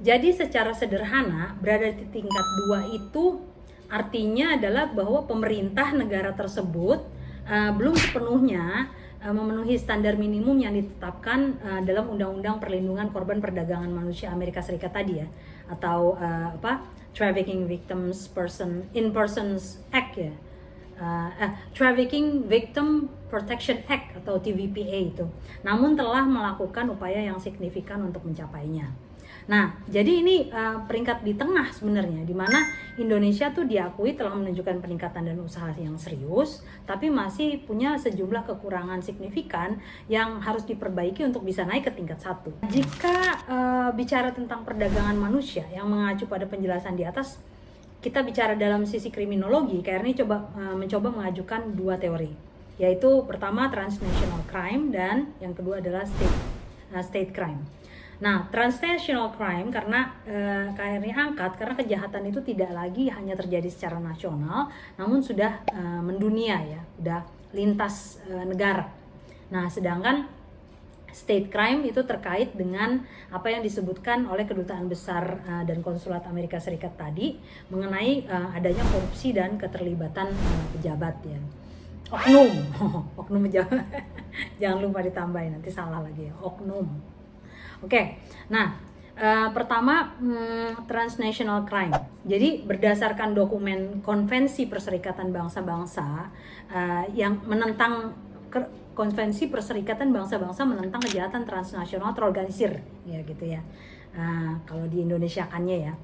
Jadi secara sederhana berada di tingkat 2 itu artinya adalah bahwa pemerintah negara tersebut belum sepenuhnya memenuhi standar minimum yang ditetapkan dalam Undang-Undang Perlindungan Korban Perdagangan Manusia Amerika Serikat tadi ya, atau Trafficking Victims in Persons Act ya. Trafficking Victim Protection Act atau TVPA itu. Namun telah melakukan upaya yang signifikan untuk mencapainya. Nah, jadi ini peringkat di tengah sebenarnya, di mana Indonesia tuh diakui telah menunjukkan peningkatan dan usaha yang serius, tapi masih punya sejumlah kekurangan signifikan yang harus diperbaiki untuk bisa naik ke tingkat 1. Jika bicara tentang perdagangan manusia yang mengacu pada penjelasan di atas, kita bicara dalam sisi kriminologi, KRNI mencoba mengajukan 2 teori, yaitu pertama transnational crime dan yang kedua adalah state crime. Nah, transnational crime karena KRNI angkat karena kejahatan itu tidak lagi hanya terjadi secara nasional, namun sudah mendunia ya, sudah lintas negara. Nah, sedangkan state crime itu terkait dengan apa yang disebutkan oleh Kedutaan Besar dan Konsulat Amerika Serikat tadi mengenai adanya korupsi dan keterlibatan pejabat ya. Oknum pejabat. Jangan lupa ditambahin, nanti salah lagi ya, oknum. Oke, nah pertama transnational crime. Jadi berdasarkan dokumen Konvensi Perserikatan Bangsa-Bangsa yang menentang Konvensi Perserikatan Bangsa-Bangsa menentang kejahatan transnasional terorganisir, ya gitu ya. Kalau di Indonesiakannya ya,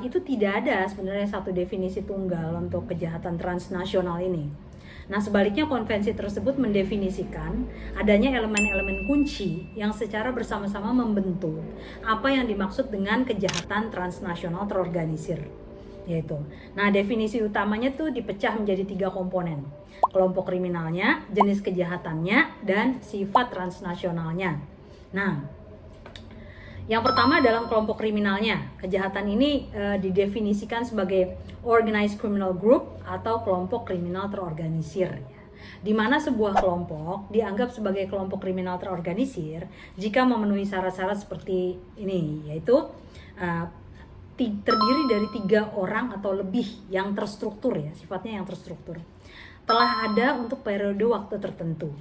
itu tidak ada sebenarnya satu definisi tunggal untuk kejahatan transnasional ini. Nah, sebaliknya konvensi tersebut mendefinisikan adanya elemen-elemen kunci yang secara bersama-sama membentuk apa yang dimaksud dengan kejahatan transnasional terorganisir. Yaitu, nah definisi utamanya tuh dipecah menjadi 3 komponen: kelompok kriminalnya, jenis kejahatannya, dan sifat transnasionalnya. Nah, yang pertama dalam kelompok kriminalnya, kejahatan ini didefinisikan sebagai organized criminal group atau kelompok kriminal terorganisir, di mana sebuah kelompok dianggap sebagai kelompok kriminal terorganisir jika memenuhi syarat-syarat seperti ini, yaitu terdiri dari 3 orang atau lebih yang terstruktur ya, sifatnya yang terstruktur, telah ada untuk periode waktu tertentu,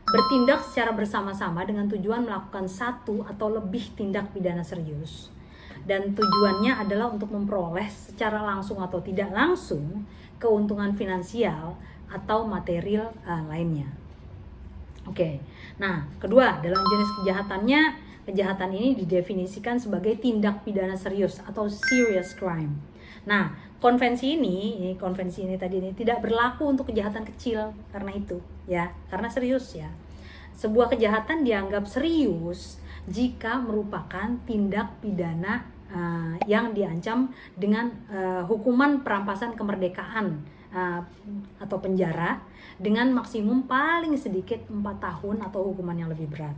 bertindak secara bersama-sama dengan tujuan melakukan satu atau lebih tindak pidana serius, dan tujuannya adalah untuk memperoleh secara langsung atau tidak langsung keuntungan finansial atau material lainnya. Oke, nah kedua, dalam jenis kejahatannya, kejahatan ini didefinisikan sebagai tindak pidana serius atau serious crime. Nah, konvensi ini tadi tidak berlaku untuk kejahatan kecil karena itu ya, karena serius ya. Sebuah kejahatan dianggap serius jika merupakan tindak pidana yang diancam dengan hukuman perampasan kemerdekaan atau penjara dengan maksimum paling sedikit 4 tahun atau hukuman yang lebih berat.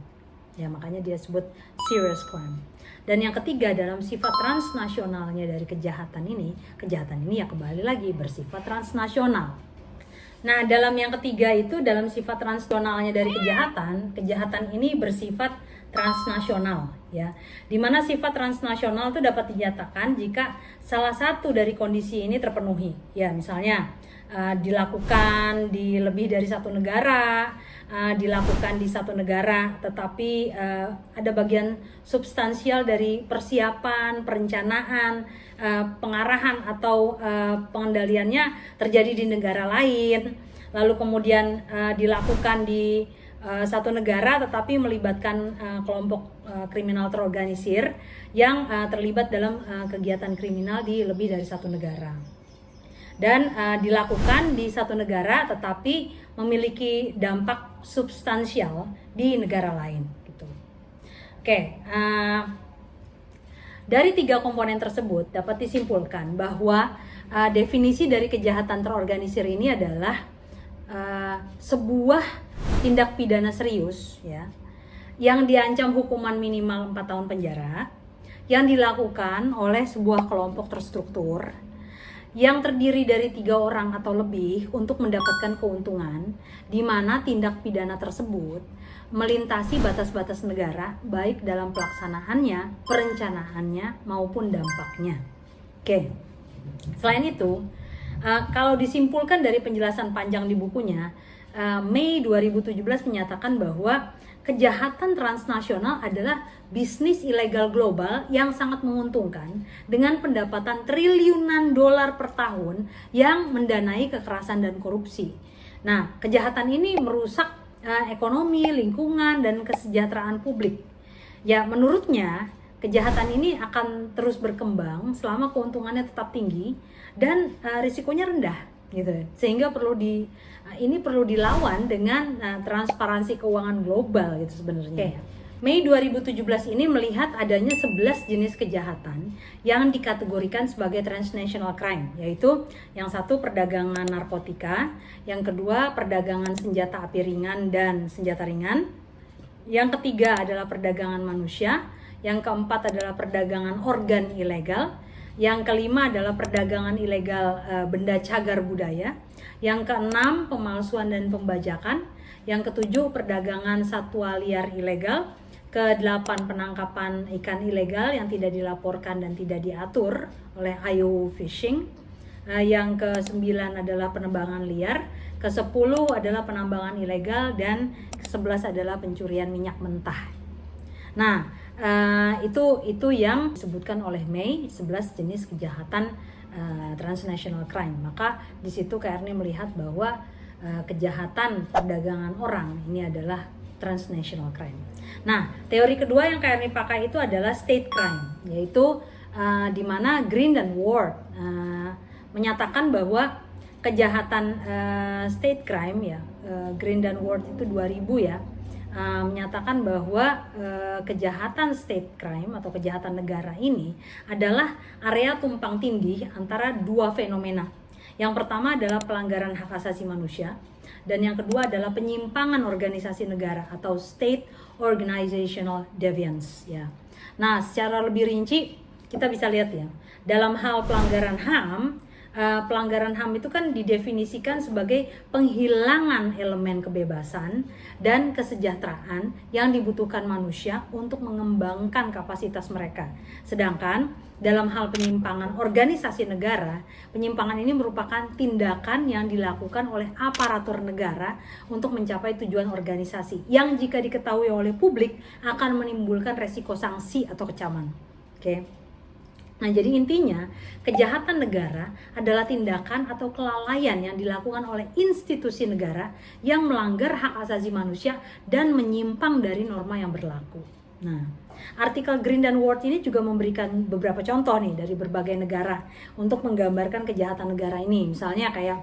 Ya, makanya dia sebut serious crime. Dan yang ketiga, dalam sifat transnasionalnya dari kejahatan ini ya kembali lagi bersifat transnasional. Nah, dalam yang ketiga itu, dalam sifat transnasionalnya dari kejahatan ini bersifat transnasional ya. Dimana sifat transnasional itu dapat dinyatakan jika salah satu dari kondisi ini terpenuhi. Ya, misalnya dilakukan di lebih dari satu negara, dilakukan di satu negara, tetapi ada bagian substansial dari persiapan, perencanaan, pengarahan atau pengendaliannya terjadi di negara lain, lalu kemudian dilakukan di satu negara tetapi melibatkan kelompok kriminal terorganisir yang terlibat dalam kegiatan kriminal di lebih dari satu negara, dan dilakukan di satu negara tetapi memiliki dampak substansial di negara lain gitu. Oke, dari 3 komponen tersebut dapat disimpulkan bahwa definisi dari kejahatan terorganisir ini adalah sebuah tindak pidana serius ya, yang diancam hukuman minimal 4 tahun penjara, yang dilakukan oleh sebuah kelompok terstruktur yang terdiri dari 3 orang atau lebih untuk mendapatkan keuntungan, di mana tindak pidana tersebut melintasi batas-batas negara, baik dalam pelaksanaannya, perencanaannya, maupun dampaknya. Oke, selain itu, kalau disimpulkan dari penjelasan panjang di bukunya, Mei 2017 menyatakan bahwa kejahatan transnasional adalah bisnis ilegal global yang sangat menguntungkan dengan pendapatan triliunan dolar per tahun yang mendanai kekerasan dan korupsi. Nah, kejahatan ini merusak ekonomi, lingkungan, dan kesejahteraan publik. Ya, menurutnya kejahatan ini akan terus berkembang selama keuntungannya tetap tinggi dan risikonya rendah, gitu. Sehingga ini perlu dilawan dengan transparansi keuangan global, gitu sebenarnya. Mei 2017 ini melihat adanya 11 jenis kejahatan yang dikategorikan sebagai transnational crime, yaitu yang satu perdagangan narkotika, yang kedua perdagangan senjata api ringan dan senjata ringan, yang ketiga adalah perdagangan manusia, yang keempat adalah perdagangan organ ilegal, yang kelima adalah perdagangan ilegal benda cagar budaya, yang keenam pemalsuan dan pembajakan, yang ketujuh perdagangan satwa liar ilegal, ke-8 penangkapan ikan ilegal yang tidak dilaporkan dan tidak diatur oleh IUU Fishing, yang ke-9 adalah penebangan liar, ke-10 adalah penambangan ilegal, dan ke-11 adalah pencurian minyak mentah. Nah, itu yang disebutkan oleh Mei, 11 jenis kejahatan transnational crime. Maka di situ KRNI melihat bahwa kejahatan perdagangan orang ini adalah transnational crime. Nah, teori kedua yang KRNI pakai itu adalah state crime, yaitu di mana Green dan Ward menyatakan bahwa kejahatan state crime, ya, Green dan Ward itu 2000 ya, menyatakan bahwa kejahatan state crime atau kejahatan negara ini adalah area tumpang tindih antara dua fenomena. Yang pertama adalah pelanggaran hak asasi manusia, dan yang kedua adalah penyimpangan organisasi negara atau state organizational deviance, ya. Nah, secara lebih rinci kita bisa lihat, ya, dalam hal pelanggaran HAM itu kan didefinisikan sebagai penghilangan elemen kebebasan dan kesejahteraan yang dibutuhkan manusia untuk mengembangkan kapasitas mereka. Sedangkan dalam hal penyimpangan organisasi negara, penyimpangan ini merupakan tindakan yang dilakukan oleh aparatur negara untuk mencapai tujuan organisasi yang jika diketahui oleh publik akan menimbulkan resiko sanksi atau kecaman. Oke. Nah, jadi intinya kejahatan negara adalah tindakan atau kelalaian yang dilakukan oleh institusi negara yang melanggar hak asasi manusia dan menyimpang dari norma yang berlaku. Nah, artikel Green dan Ward ini juga memberikan beberapa contoh nih dari berbagai negara untuk menggambarkan kejahatan negara ini. Misalnya kayak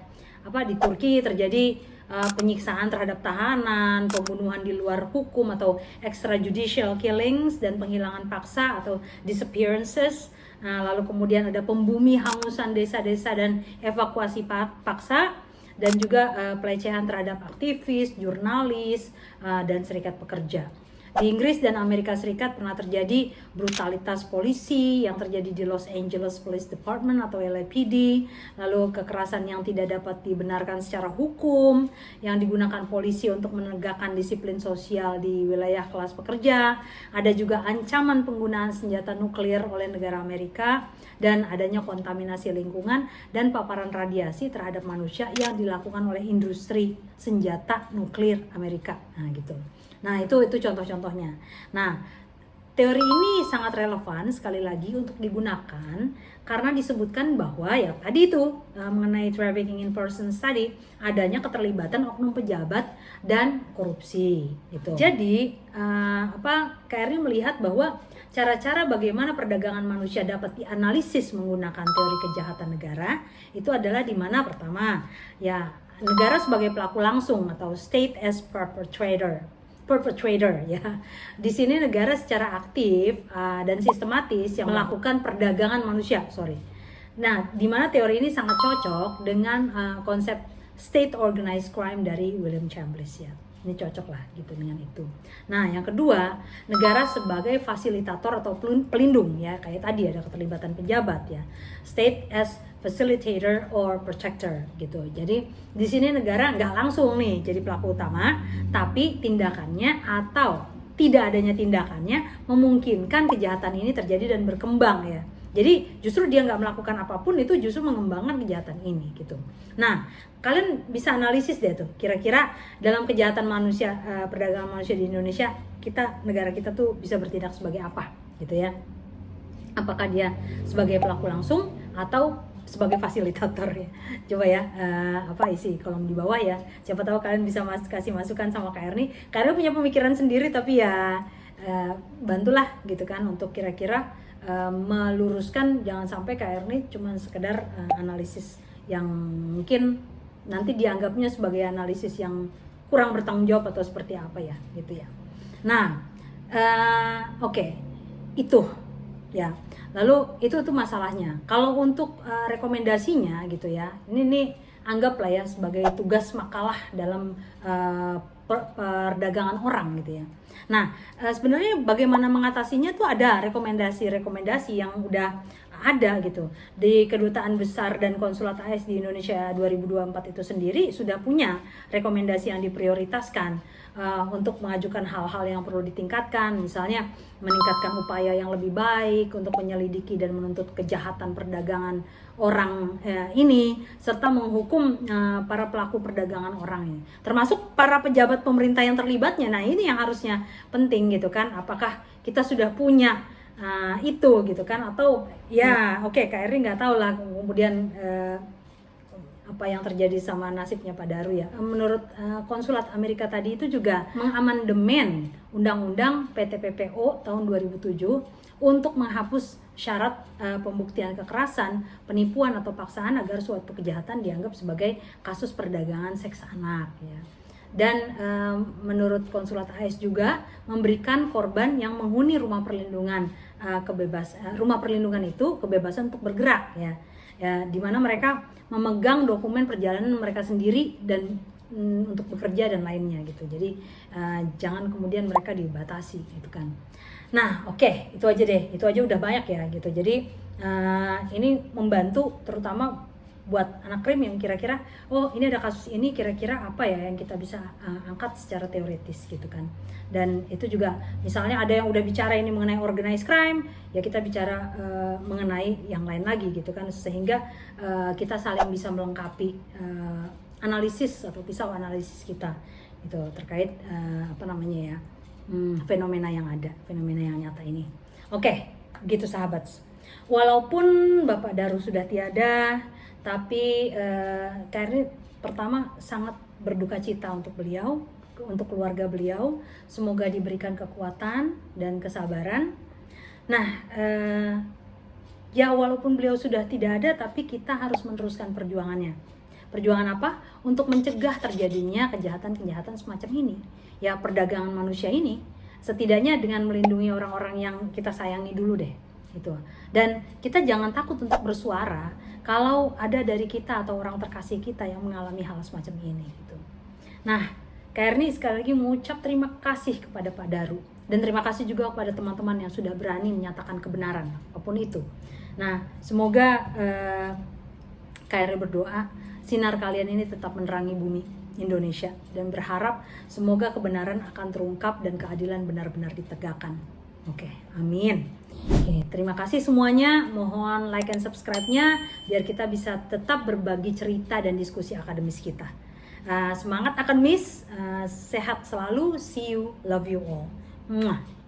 di Turki terjadi penyiksaan terhadap tahanan, pembunuhan di luar hukum atau extrajudicial killings, dan penghilangan paksa atau disappearances. Nah, lalu kemudian ada pembumi hangusan desa-desa dan evakuasi paksa, dan juga pelecehan terhadap aktivis, jurnalis, dan serikat pekerja. Di Inggris dan Amerika Serikat pernah terjadi brutalitas polisi yang terjadi di Los Angeles Police Department atau LAPD, lalu kekerasan yang tidak dapat dibenarkan secara hukum yang digunakan polisi untuk menegakkan disiplin sosial di wilayah kelas pekerja. Ada juga ancaman penggunaan senjata nuklir oleh negara Amerika, dan adanya kontaminasi lingkungan dan paparan radiasi terhadap manusia yang dilakukan oleh industri senjata nuklir Amerika. Nah, gitu. Nah, itu contoh-contohnya. Nah, teori ini sangat relevan sekali lagi untuk digunakan karena disebutkan bahwa ya tadi itu mengenai trafficking in persons tadi adanya keterlibatan oknum pejabat dan korupsi gitu. Jadi KRNI melihat bahwa cara-cara bagaimana perdagangan manusia dapat dianalisis menggunakan teori kejahatan negara itu adalah di mana pertama ya negara sebagai pelaku langsung atau state as perpetrator ya. Di sini negara secara aktif dan sistematis yang melakukan perdagangan manusia. Nah, di mana teori ini sangat cocok dengan konsep state organized crime dari William Chambliss, ya. Ini cocok lah gitu dengan itu. Nah, yang kedua, negara sebagai fasilitator atau pelindung ya, kayak tadi ada keterlibatan pejabat ya. State as facilitator or protector gitu. Jadi di sini negara nggak langsung nih jadi pelaku utama, tapi tindakannya atau tidak adanya tindakannya memungkinkan kejahatan ini terjadi dan berkembang ya. Jadi justru dia nggak melakukan apapun, itu justru mengembangkan kejahatan ini gitu. Nah, kalian bisa analisis deh tuh, kira-kira dalam kejahatan manusia, perdagangan manusia di Indonesia, negara kita tuh bisa bertindak sebagai apa gitu ya? Apakah dia sebagai pelaku langsung atau sebagai fasilitator ya? Coba ya, apa isi kolom di bawah ya. Siapa tahu kalian bisa kasih masukan sama Kak Erni. Kak Erni punya pemikiran sendiri, tapi ya bantulah gitu kan untuk kira-kira meluruskan, jangan sampai Kak Erni cuma sekedar analisis yang mungkin nanti dianggapnya sebagai analisis yang kurang bertanggung jawab atau seperti apa ya gitu ya. Nah, oke. Itu ya. Lalu itu tuh masalahnya. Kalau untuk rekomendasinya gitu ya, ini anggaplah ya sebagai tugas makalah dalam perdagangan orang gitu ya. Nah, sebenarnya bagaimana mengatasinya tuh ada rekomendasi-rekomendasi yang udah ada gitu. Di Kedutaan Besar dan Konsulat AS di Indonesia 2024 itu sendiri sudah punya rekomendasi yang diprioritaskan untuk mengajukan hal-hal yang perlu ditingkatkan, misalnya meningkatkan upaya yang lebih baik untuk menyelidiki dan menuntut kejahatan perdagangan orang ini, serta menghukum para pelaku perdagangan orang ini, termasuk para pejabat pemerintah yang terlibatnya. Nah, ini yang harusnya penting gitu kan, apakah kita sudah punya itu gitu kan, atau ya oke, Kak Eri nggak tahu lah kemudian apa yang terjadi sama nasibnya Pak Daru ya. Menurut konsulat Amerika tadi itu juga mengamandemen Undang-Undang PTPPO tahun 2007 untuk menghapus syarat pembuktian kekerasan, penipuan atau paksaan agar suatu kejahatan dianggap sebagai kasus perdagangan seks anak ya. Dan menurut konsulat AS juga memberikan korban yang menghuni rumah perlindungan rumah perlindungan itu kebebasan untuk bergerak ya, di mana mereka memegang dokumen perjalanan mereka sendiri dan untuk bekerja dan lainnya gitu. Jadi jangan kemudian mereka dibatasi gitu kan. Nah, oke, itu aja deh. Itu aja udah banyak ya gitu. Jadi ini membantu terutama buat anak krim yang kira-kira oh ini ada kasus ini, kira-kira apa ya yang kita bisa angkat secara teoritis gitu kan. Dan itu juga misalnya ada yang udah bicara ini mengenai organized crime, ya kita bicara mengenai yang lain lagi gitu kan, sehingga kita saling bisa melengkapi analisis atau pisau analisis kita itu terkait apa namanya ya, fenomena yang ada, fenomena yang nyata ini. Oke, gitu sahabat. Walaupun Bapak Daru sudah tiada, tapi Kak pertama sangat berduka cita untuk beliau, untuk keluarga beliau. Semoga diberikan kekuatan dan kesabaran. Nah, ya walaupun beliau sudah tidak ada, tapi kita harus meneruskan perjuangannya. Perjuangan apa? Untuk mencegah terjadinya kejahatan-kejahatan semacam ini. Ya perdagangan manusia ini, setidaknya dengan melindungi orang-orang yang kita sayangi dulu deh. Gitu. Dan kita jangan takut untuk bersuara kalau ada dari kita atau orang terkasih kita yang mengalami hal semacam ini gitu. Nah, Kak Erni sekali lagi mengucap terima kasih kepada Pak Daru, dan terima kasih juga kepada teman-teman yang sudah berani menyatakan kebenaran apapun itu. Nah, semoga Kak Erni berdoa sinar kalian ini tetap menerangi bumi Indonesia, dan berharap semoga kebenaran akan terungkap dan keadilan benar-benar ditegakkan. Oke, amin. Oke, terima kasih semuanya. Mohon like and subscribe-nya biar kita bisa tetap berbagi cerita dan diskusi akademis kita. Semangat akademis, sehat selalu. See you, love you all. Mwah.